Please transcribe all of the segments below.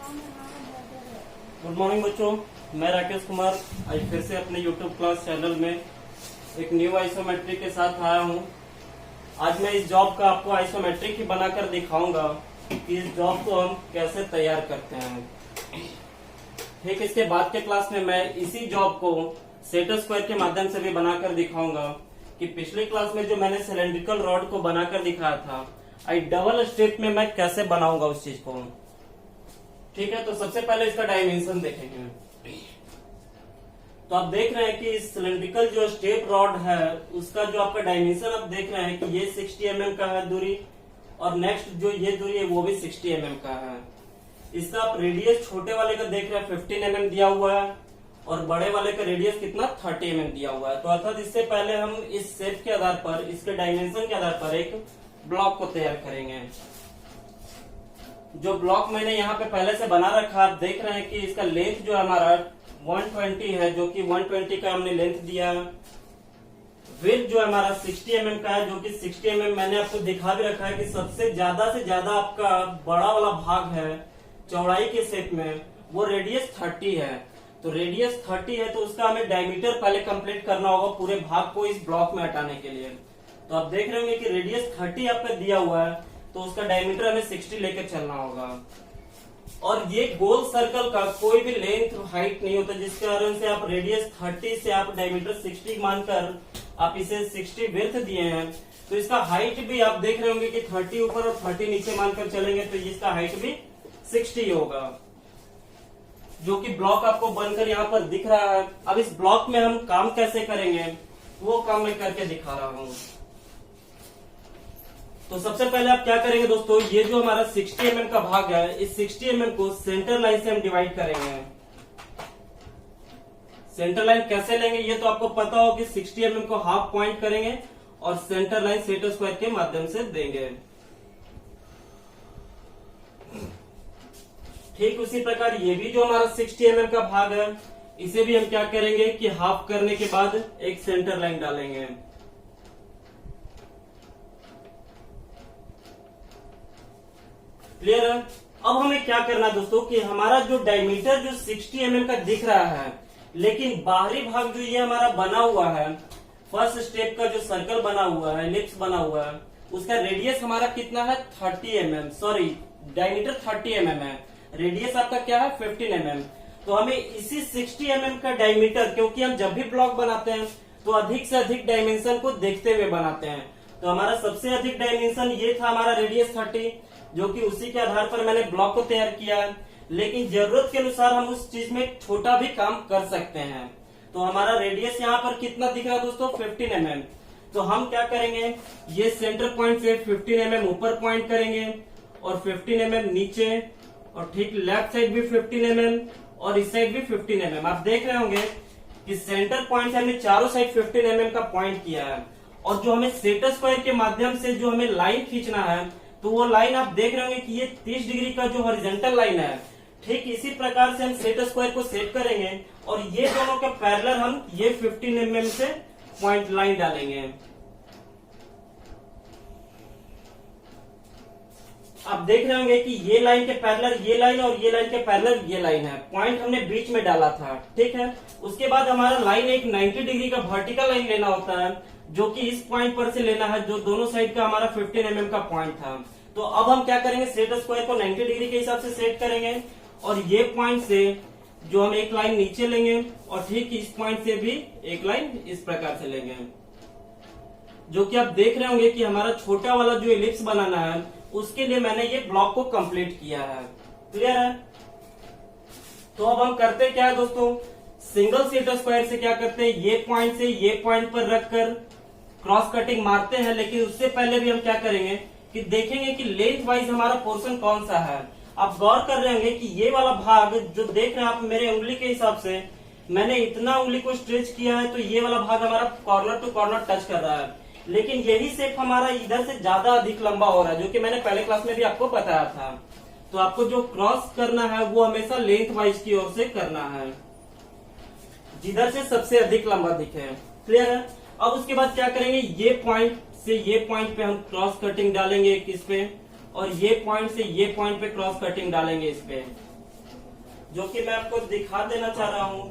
Good morning बच्चों, मैं राकेश कुमार आज फिर से अपने YouTube क्लास चैनल में एक न्यू आइसोमेट्रिक के साथ आया हूं। आज मैं इस जॉब का आपको आइसोमेट्रिक ही बनाकर दिखाऊंगा कि इस जॉब को हम कैसे तैयार करते हैं। ठीक, इसके बाद के क्लास में मैं इसी जॉब को सेट स्क्वायर के माध्यम से भी बनाकर दिखाऊंगा कि पिछली क्लास में जो मैंने सिलेंड्रिकल रॉड को बनाकर दिखाया था, आई डबल स्टेप में मैं कैसे बनाऊंगा उस चीज को। ठीक है, तो सबसे पहले इसका डायमेंशन देखेंगे। तो आप देख रहे हैं कि इस सिलेंड्रिकल जो स्टेप रॉड है उसका जो आपका डायमेंशन आप देख रहे हैं कि ये 60 mm का है दूरी, और नेक्स्ट जो ये दूरी है वो भी 60 mm का है। इसका आप रेडियस छोटे वाले का देख रहे हैं 15 mm दिया हुआ है, और बड़े वाले का रेडियस कितना 30 mm दिया हुआ है। तो अर्थात इससे पहले हम इस शेप के आधार पर, इसके डायमेंशन के आधार पर एक ब्लॉक को तैयार करेंगे। जो ब्लॉक मैंने यहाँ पे पहले से बना रखा, आप देख रहे हैं कि इसका लेंथ जो हमारा 120 है, जो कि 120 का हमने लेंथ दिया। विड्थ जो हमारा 60 mm का है, जो कि 60 mm मैंने आपको दिखा भी रखा है कि सबसे ज्यादा से ज्यादा आपका बड़ा वाला भाग है चौड़ाई के शेप में, वो रेडियस 30 है। तो रेडियस 30 है तो उसका हमें डायमीटर पहले कंप्लीट करना होगा पूरे भाग को इस ब्लॉक में हटाने के लिए। तो आप देख रहे होंगे कि रेडियस 30 आपका दिया हुआ है, तो उसका डायमीटर हमें 60 लेकर चलना होगा। और ये गोल सर्कल का कोई भी लेंथ हाइट नहीं होता, जिसके कारण से आप रेडियस 30 से आप डायमीटर 60 मानकर आप इसे 60 विड्थ दिए हैं। तो इसका हाइट भी आप देख रहे होंगे कि 30 ऊपर और 30 नीचे मानकर चलेंगे तो इसका हाइट भी 60 होगा, जो कि ब्लॉक आपको बनकर यहाँ पर दिख रहा है। अब इस ब्लॉक में हम काम कैसे करेंगे वो काम मैं करके दिखा रहा हूँ। तो सबसे पहले आप क्या करेंगे दोस्तों, ये जो हमारा 60 mm का भाग है, इस 60 mm को सेंटर लाइन से हम डिवाइड करेंगे। सेंटर लाइन कैसे लेंगे ये तो आपको पता हो कि 60 mm को हाफ पॉइंट करेंगे और सेंटर लाइन सेट स्क्वायर के माध्यम से देंगे। ठीक उसी प्रकार ये भी जो हमारा 60 mm का भाग है, इसे भी हम क्या करेंगे कि हाफ करने के बाद एक सेंटर लाइन डालेंगे। क्लियर है। अब हमें क्या करना है दोस्तों कि हमारा जो डायमीटर जो 60 mm का दिख रहा है, लेकिन बाहरी भाग जो ये हमारा बना हुआ है, फर्स्ट स्टेप का जो सर्कल बना हुआ है, एलिप्स बना हुआ है, उसका रेडियस हमारा कितना है 30 mm, सॉरी डायमीटर 30 mm है, रेडियस आपका क्या है 15 mm। तो हमें इसी 60 mm का डायमीटर, क्योंकि हम जब भी ब्लॉक बनाते हैं तो अधिक से अधिक डायमेंशन को देखते हुए बनाते हैं, तो हमारा सबसे अधिक डायमेंशन ये था हमारा रेडियस 30, जो कि उसी के आधार पर मैंने ब्लॉक को तैयार किया है। लेकिन जरूरत के अनुसार हम उस चीज में छोटा भी काम कर सकते हैं। तो हमारा रेडियस यहाँ पर कितना दिख रहा है दोस्तों 15 mm। तो हम क्या करेंगे, ये सेंटर पॉइंट से 15 mm ऊपर पॉइंट करेंगे और 15 mm नीचे, और ठीक लेफ्ट साइड भी 15 mm और इस साइड भी 15 mm। आप देख रहे होंगे कि सेंटर पॉइंट से हमने चारों साइड 15 mm का पॉइंट किया है, और जो हमें सेट स्क्वायर के माध्यम से जो हमें लाइन खींचना है, तो वो लाइन आप देख रहे होंगे कि ये 30 डिग्री का जो हॉरिजॉन्टल लाइन है, ठीक इसी प्रकार से हम सेट स्क्वायर को सेट करेंगे, और ये दोनों के पैरेलल हम ये 15 mm से पॉइंट लाइन डालेंगे। आप देख रहे होंगे कि ये लाइन के पैरेलल ये लाइन और ये लाइन के पैरेलल ये लाइन है, पॉइंट हमने बीच में डाला था। ठीक है, उसके बाद हमारा लाइन एक 90 डिग्री का वर्टिकल लाइन लेना होता है, जो कि इस पॉइंट पर से लेना है, जो दोनों साइड का हमारा 15 mm का पॉइंट था। तो अब हम क्या करेंगे, सेट स्क्वायर को 90 डिग्री के हिसाब से सेट करेंगे, और ये पॉइंट से जो हम एक लाइन नीचे लेंगे, और ठीक इस पॉइंट से भी एक लाइन इस प्रकार से लेंगे, जो कि आप देख रहे होंगे कि हमारा छोटा वाला जो एलिप्स बनाना है, उसके लिए मैंने ये ब्लॉक को कंप्लीट किया है। क्लियर है। तो अब हम करते क्या है दोस्तों, सिंगल सेट स्क्वायर से क्या करते हैं, ये पॉइंट से ये पॉइंट पर रखकर क्रॉस कटिंग मारते हैं। लेकिन उससे पहले भी हम क्या करेंगे कि देखेंगे कि लेंथ वाइज हमारा पोर्शन कौन सा है। आप गौर कर रहे होंगे कि ये वाला भाग जो देख रहे हैं आप मेरे उंगली के हिसाब से, मैंने इतना उंगली को स्ट्रेच किया है, तो ये वाला भाग हमारा कॉर्नर टू कॉर्नर टच कर रहा है। लेकिन यही शेप हमारा इधर से ज्यादा अधिक लंबा हो रहा है, जो कि मैंने पहले क्लास में भी आपको बताया था। तो आपको जो क्रॉस करना है वो हमेशा लेंथ वाइज की ओर से करना है, जिधर से सबसे अधिक लंबा दिखे। क्लियर है। अब उसके बाद क्या करेंगे, ये पॉइंट से ये पॉइंट पे हम क्रॉस कटिंग डालेंगे एक इस पे, और ये पॉइंट से ये पॉइंट पे क्रॉस कटिंग डालेंगे इस पे। जो कि मैं आपको दिखा देना चाह रहा हूं।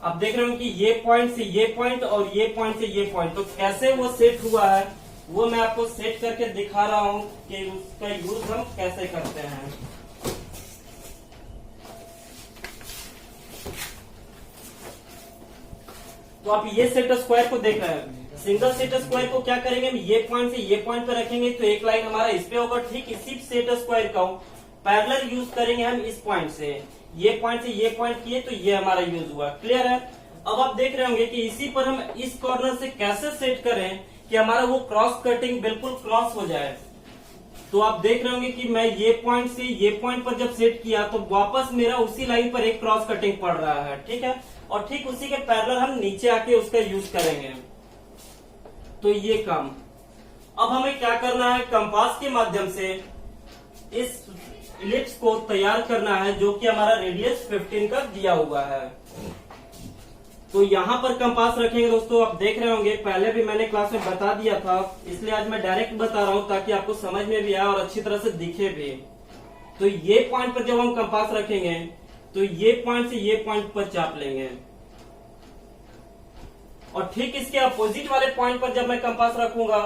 आप देख रहे हो कि ये पॉइंट से ये पॉइंट और ये पॉइंट से ये पॉइंट, तो कैसे वो सेट हुआ है वो मैं आपको सेट करके दिखा रहा हूं कि उसका यूज हम कैसे करते हैं। तो आप ये सेट स्क्वायर को देख रहे हैं। सिंगल सेट स्क्वायर को क्या करेंगे, हम ये पॉइंट से ये पॉइंट पर रखेंगे तो एक लाइन हमारा इस पे होगा। ठीक इसी सेट स्क्वायर का पैरेलल यूज करेंगे हम इस पॉइंट से ये पॉइंट किए तो ये हमारा यूज हुआ। क्लियर है। अब आप देख रहे होंगे कि इसी पर हम इस कॉर्नर से कैसे सेट करें कि हमारा वो क्रॉस कटिंग बिल्कुल क्रॉस हो जाए। तो आप देख रहे होंगे कि मैं ये पॉइंट से ये पॉइंट पर जब सेट किया तो वापस मेरा उसी लाइन पर एक क्रॉस कटिंग पड़ रहा है। ठीक है। और ठीक उसी के पैरेलल हम नीचे आके उसका यूज करेंगे। तो ये काम अब हमें क्या करना है, कंपास के माध्यम से इस इलिप्स को तैयार करना है जो कि हमारा रेडियस 15 का दिया हुआ है। तो यहाँ पर कंपास रखेंगे दोस्तों। आप देख रहे होंगे पहले भी मैंने क्लास में बता दिया था, इसलिए आज मैं डायरेक्ट बता रहा हूँ ताकि आपको समझ में भी आए और अच्छी तरह से दिखे भी। तो ये पॉइंट पर जब हम कंपास रखेंगे तो ये पॉइंट से ये पॉइंट पर चाप लेंगे और ठीक इसके अपोजिट वाले पॉइंट पर जब मैं कंपास रखूंगा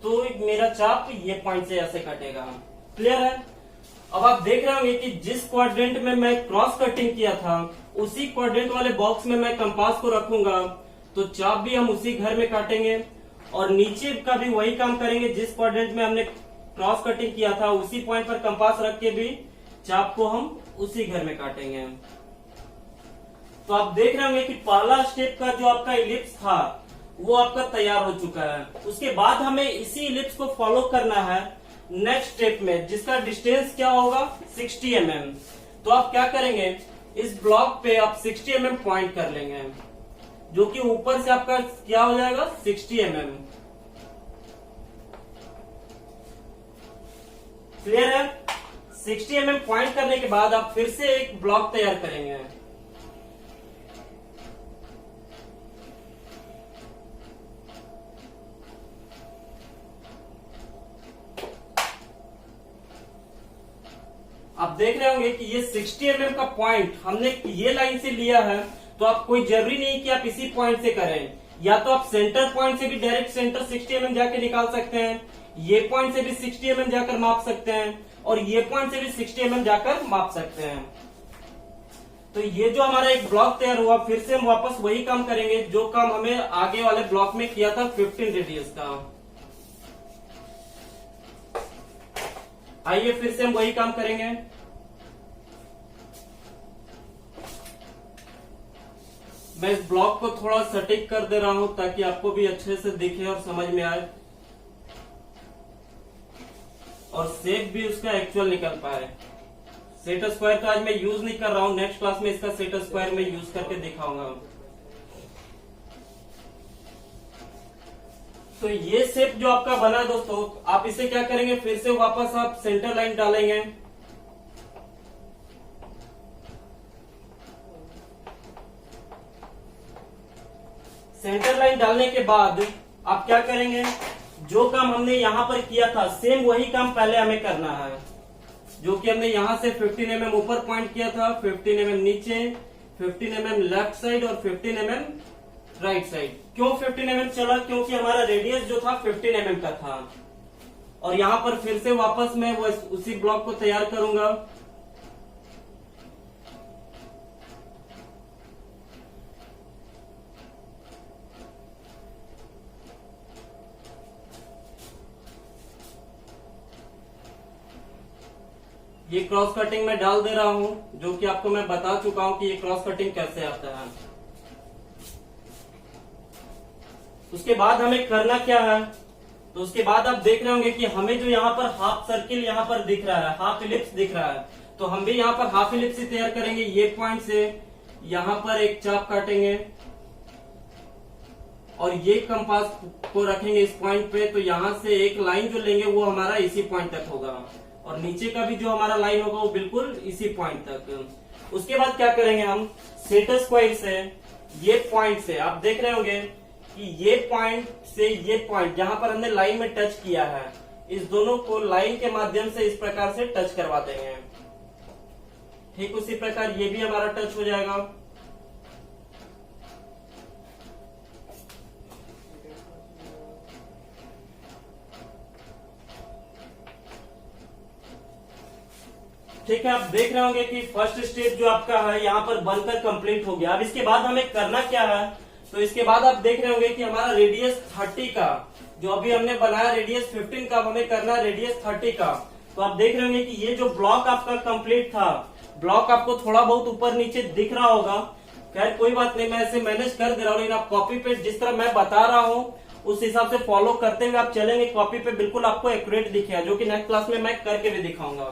तो मेरा चाप ये पॉइंट से ऐसे कटेगा। क्लियर है। अब आप देख रहे होंगे कि जिस क्वाड्रेंट में मैं क्रॉस कटिंग किया था उसी क्वाड्रेंट वाले बॉक्स में मैं कंपास को रखूंगा तो चाप भी हम उसी घर में काटेंगे और नीचे का भी वही काम करेंगे। जिस क्वाड्रेंट में हमने क्रॉस कटिंग किया था उसी पॉइंट पर कंपास रख के भी चाप को हम उसी घर में काटेंगे। तो आप देख रहे होंगे कि पहला स्टेप का जो आपका इलिप्स था वो आपका तैयार हो चुका है। उसके बाद हमें इसी इलिप्स को फॉलो करना है नेक्स्ट स्टेप में, जिसका डिस्टेंस क्या होगा 60 mm। तो आप क्या करेंगे, इस ब्लॉक पे आप 60 mm पॉइंट कर लेंगे जो कि ऊपर से आपका क्या हो जाएगा 60 mm। क्लियर है। 60 mm पॉइंट करने के बाद आप फिर से एक ब्लॉक तैयार करेंगे। आप देख रहे होंगे कि ये 60 mm का पॉइंट हमने ये लाइन से लिया है। तो आप कोई जरूरी नहीं कि आप इसी पॉइंट से करें, या तो आप सेंटर पॉइंट से भी डायरेक्ट सेंटर 60 mm जाके निकाल सकते हैं, ये पॉइंट से भी 60 mm जाकर माप सकते हैं और ये पॉइंट से भी 60 mm जाकर माप सकते हैं। तो ये जो हमारा एक ब्लॉक तैयार हुआ, फिर से हम वापस वही काम करेंगे जो काम हमें आगे वाले ब्लॉक में किया था 15 रेडियस का। आइए फिर से हम वही काम करेंगे। मैं इस ब्लॉक को थोड़ा सटीक कर दे रहा हूं ताकि आपको भी अच्छे से दिखे और समझ में आए और शेप भी उसका एक्चुअल निकल पाए। सेट स्क्वायर का आज मैं यूज नहीं कर रहा हूं, नेक्स्ट क्लास में इसका सेट स्क्वायर में यूज करके दिखाऊंगा। तो ये शेप जो आपका बना दोस्तों, आप इसे क्या करेंगे, फिर से वापस आप सेंटर लाइन डालेंगे। सेंटर लाइन डालने के बाद आप क्या करेंगे, जो काम हमने यहां पर किया था सेम वही काम पहले हमें करना है। जो कि हमने यहां से 15 mm ऊपर पॉइंट किया था, 15 mm नीचे, 15 mm लेफ्ट साइड और 15 mm राइट साइड। क्यों 15 mm चला, क्योंकि हमारा रेडियस जो था 15 mm का था। और यहां पर फिर से वापस मैं उसी ब्लॉक को तैयार करूंगा। ये क्रॉस कटिंग में डाल दे रहा हूं, जो कि आपको मैं बता चुका हूं कि ये क्रॉस कटिंग कैसे आता है। उसके बाद हमें करना क्या है, तो उसके बाद आप देख रहे होंगे कि हमें जो यहाँ पर हाफ सर्किल यहाँ पर दिख रहा है, हाफ इलिप्स दिख रहा है, तो हम भी यहाँ पर हाफ इलिप्स ही तैयार करेंगे। ये पॉइंट से यहाँ पर एक चाप काटेंगे और ये कंपास को रखेंगे इस पॉइंट पे। तो यहाँ से एक लाइन जो लेंगे वो हमारा इसी पॉइंट तक होगा और नीचे का भी जो हमारा लाइन होगा वो बिल्कुल इसी पॉइंट तक। उसके बाद क्या करेंगे, हम सेट स्क्वायर से ये पॉइंट से आप देख रहे होंगे कि ये पॉइंट से ये पॉइंट जहां पर हमने लाइन में टच किया है, इस दोनों को लाइन के माध्यम से इस प्रकार से टच करवा देंगे। ठीक उसी प्रकार ये भी हमारा टच हो जाएगा। ठीक है, आप देख रहे होंगे कि फर्स्ट स्टेप जो आपका है यहाँ पर बनकर कंप्लीट हो गया। अब इसके बाद हमें करना क्या है, तो इसके बाद आप देख रहे होंगे कि हमारा रेडियस 30 का जो अभी हमने बनाया रेडियस 15 का, हमें करना है रेडियस 30 का। तो आप देख रहे होंगे कि ये जो ब्लॉक आपका कंप्लीट था, ब्लॉक आपको थोड़ा बहुत ऊपर नीचे दिख रहा होगा, खैर कोई बात नहीं, मैं ऐसे मैनेज कर दे रहा हूँ, लेकिन आप कॉपी पे जिस तरह मैं बता रहा हूँ उस हिसाब से फॉलो करते हुए आप चलेंगे, कॉपी पे बिल्कुल आपको एक्यूरेट दिखेगा, जो कि नेक्स्ट क्लास में मैं करके भी दिखाऊंगा।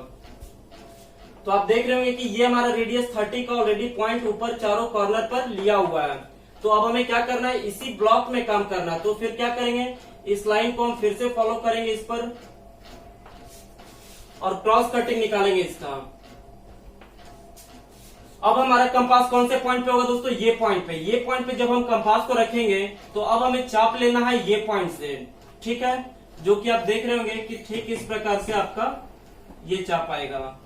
तो आप देख रहे होंगे कि ये हमारा रेडियस 30 का ऑलरेडी पॉइंट ऊपर चारों कॉर्नर पर लिया हुआ है। तो अब हमें क्या करना है, इसी ब्लॉक में काम करना है। तो फिर क्या करेंगे, इस लाइन को हम फिर से फॉलो करेंगे इस पर और क्रॉस कटिंग निकालेंगे इसका। अब हमारा कंपास कौन से पॉइंट पे होगा दोस्तों, ये पॉइंट पे। ये पॉइंट पे जब हम कंपास को रखेंगे तो अब हमें चाप लेना है ये पॉइंट से, ठीक है, जो कि आप देख रहे होंगे कि ठीक इस प्रकार से आपका ये चाप आएगा।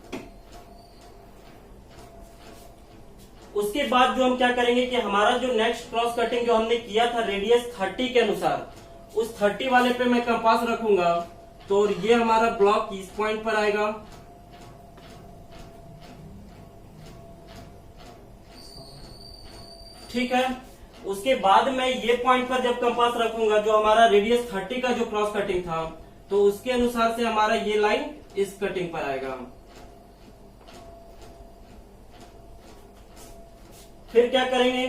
उसके बाद जो हम क्या करेंगे कि हमारा जो नेक्स्ट क्रॉस कटिंग जो हमने किया था रेडियस 30 के अनुसार, उस 30 वाले पे मैं कंपास रखूंगा, तो ये हमारा ब्लॉक इस पॉइंट पर आएगा। ठीक है, उसके बाद मैं ये पॉइंट पर जब कंपास रखूंगा, जो हमारा रेडियस 30 का जो क्रॉस कटिंग था, तो उसके अनुसार से हमारा ये लाइन इस कटिंग पर आएगा। फिर क्या करेंगे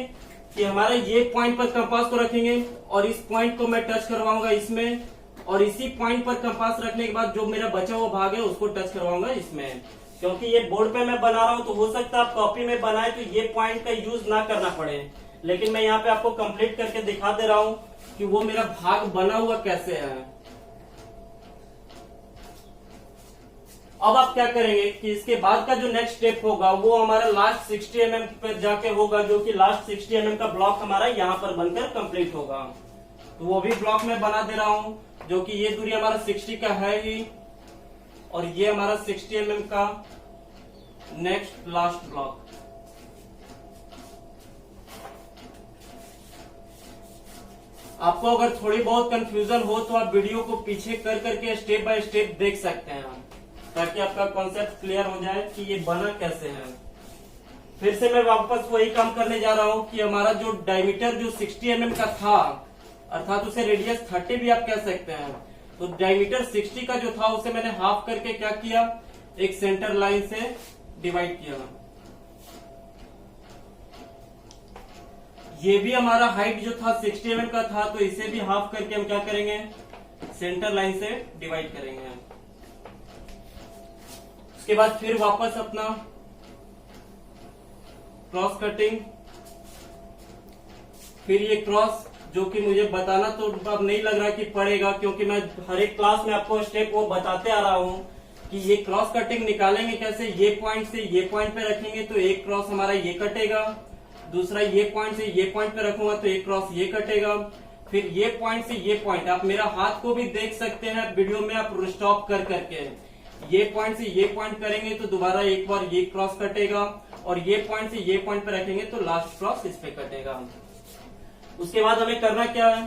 कि हमारे ये पॉइंट पर कंपास को रखेंगे और इस पॉइंट को मैं टच करवाऊंगा इसमें, और इसी पॉइंट पर कंपास रखने के बाद जो मेरा बचा हुआ भाग है उसको टच करवाऊंगा इसमें। क्योंकि ये बोर्ड पे मैं बना रहा हूं तो हो सकता है आप कॉपी में बनाए तो ये पॉइंट का यूज ना करना पड़े, लेकिन मैं यहाँ पे आपको कंप्लीट करके दिखा दे रहा हूँ कि वो मेरा भाग बना हुआ कैसे है। अब आप क्या करेंगे कि इसके बाद का जो नेक्स्ट स्टेप होगा वो हमारा लास्ट 60 mm पर जाके होगा, जो कि लास्ट 60 mm का ब्लॉक हमारा यहाँ पर बनकर कंप्लीट होगा। तो वो भी ब्लॉक में बना दे रहा हूं, जो कि ये दूरी हमारा 60 का है ही, और ये हमारा 60 mm का नेक्स्ट लास्ट ब्लॉक। आपको अगर थोड़ी बहुत कंफ्यूजन हो तो आप वीडियो को पीछे कर करके स्टेप बाय स्टेप देख सकते हैं, ताकि आपका कॉन्सेप्ट क्लियर हो जाए कि ये बना कैसे है। फिर से मैं वापस वही काम करने जा रहा हूं कि हमारा जो डायमीटर जो 60 mm का था, अर्थात उसे रेडियस 30 भी आप कह सकते हैं, तो डायमीटर 60 का जो था उसे मैंने हाफ करके क्या किया, एक सेंटर लाइन से डिवाइड किया। ये भी हमारा हाइट जो था 60 mm का था, तो इसे भी हाफ करके हम क्या करेंगे, सेंटर लाइन से डिवाइड करेंगे। उसके बाद फिर वापस अपना क्रॉस कटिंग, फिर ये क्रॉस, जो कि मुझे बताना तो अब नहीं लग रहा कि पड़ेगा, क्योंकि मैं हर एक क्लास में आपको स्टेप वो बताते आ रहा हूं कि ये क्रॉस कटिंग निकालेंगे कैसे। ये पॉइंट से ये पॉइंट पे रखेंगे तो एक क्रॉस हमारा ये कटेगा, दूसरा ये पॉइंट से ये पॉइंट पे रखूंगा तो एक क्रॉस ये कटेगा, फिर ये पॉइंट से ये पॉइंट, आप मेरा हाथ को भी देख सकते हैं वीडियो में, आप स्टॉप कर करके ये पॉइंट से ये पॉइंट करेंगे तो दोबारा एक बार ये क्रॉस कटेगा, और ये पॉइंट से ये पॉइंट पे रखेंगे तो लास्ट क्रॉस इस पे कटेगा। उसके बाद हमें करना क्या है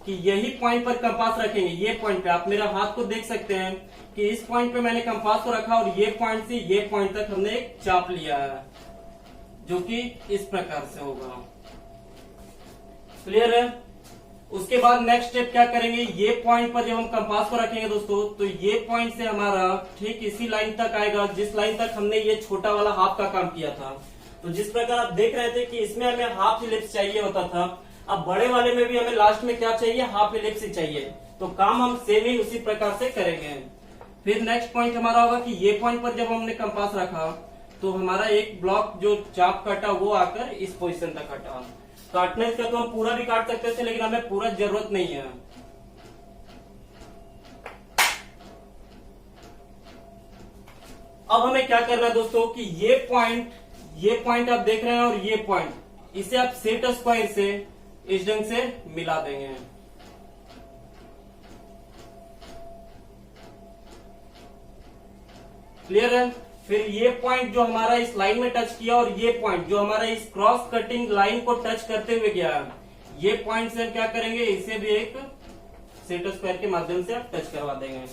कि यही पॉइंट पर कंपास रखेंगे। ये पॉइंट पे आप मेरा हाथ को देख सकते हैं कि इस पॉइंट पे मैंने कंपास को रखा और ये पॉइंट से ये पॉइंट तक हमने एक चाप लिया है, जो कि इस प्रकार से होगा। क्लियर है? उसके बाद नेक्स्ट स्टेप क्या करेंगे, ये पॉइंट पर जब हम कंपास को रखेंगे दोस्तों, तो ये पॉइंट से हमारा ठीक इसी लाइन तक आएगा जिस लाइन तक हमने ये छोटा वाला हाफ का काम किया था। तो जिस प्रकार आप देख रहे थे कि इसमें हमें हाफ इलिप्स चाहिए होता था, अब बड़े वाले में भी हमें लास्ट में क्या चाहिए, हाफ इलिप्स ही चाहिए। तो काम हम सेम ही उसी प्रकार से करेंगे। फिर नेक्स्ट पॉइंट हमारा होगा कि ये पॉइंट पर जब हमने कंपास रखा तो हमारा एक ब्लॉक जो चाप कटा वो आकर इस पोजीशन तक कटा। काटने का तो हम पूरा भी काट सकते थे, लेकिन हमें पूरा जरूरत नहीं है। अब हमें क्या करना है दोस्तों कि ये पॉइंट आप देख रहे हैं और ये पॉइंट, इसे आप सेट स्क्वायर से इस ढंग से मिला देंगे। क्लियर है। फिर ये पॉइंट जो हमारा इस लाइन में टच किया और ये पॉइंट जो हमारा इस क्रॉस कटिंग लाइन को टच करते हुए गया, ये पॉइंट से हम क्या करेंगे, इसे भी एक सेट स्क्वायर के माध्यम से आप टच करवा देंगे।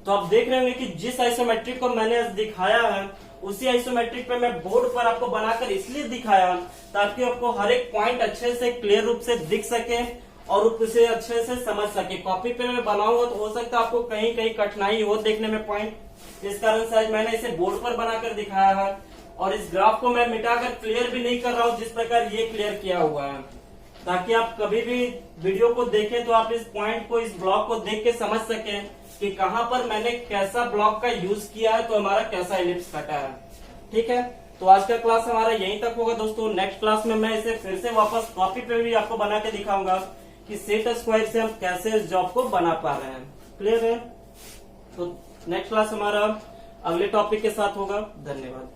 तो आप देख रहे होंगे कि जिस आइसोमेट्रिक को मैंने दिखाया है उसी आइसोमेट्रिक पे मैं बोर्ड पर आपको बनाकर इसलिए दिखाया ताकि आपको हर एक पॉइंट अच्छे से क्लियर रूप से दिख सके और उसे अच्छे से समझ सके। कॉपी पे मैं बनाऊंगा तो हो सकता है आपको कहीं कहीं कठिनाई हो देखने में पॉइंट, इस कारण से आज मैंने इसे बोर्ड पर बनाकर दिखाया है। और इस ग्राफ को मैं मिटाकर क्लियर भी नहीं कर रहा हूँ जिस प्रकार ये क्लियर किया हुआ है, ताकि आप कभी भी वीडियो को देखें तो आप इस पॉइंट को, इस ब्लॉक को देख के समझ सकें कि कहाँ पर मैंने कैसा ब्लॉक का यूज किया है तो हमारा कैसा एलिप्स कटा है। ठीक है, तो आज का क्लास हमारा यहीं तक होगा दोस्तों। नेक्स्ट क्लास में मैं इसे फिर से वापस कॉपी पे भी आपको बना के दिखाऊंगा कि सेट स्क्वायर से हम कैसे इस जॉब को बना पा रहे हैं। क्लियर है, तो नेक्स्ट क्लास हमारा अगले टॉपिक के साथ होगा। धन्यवाद।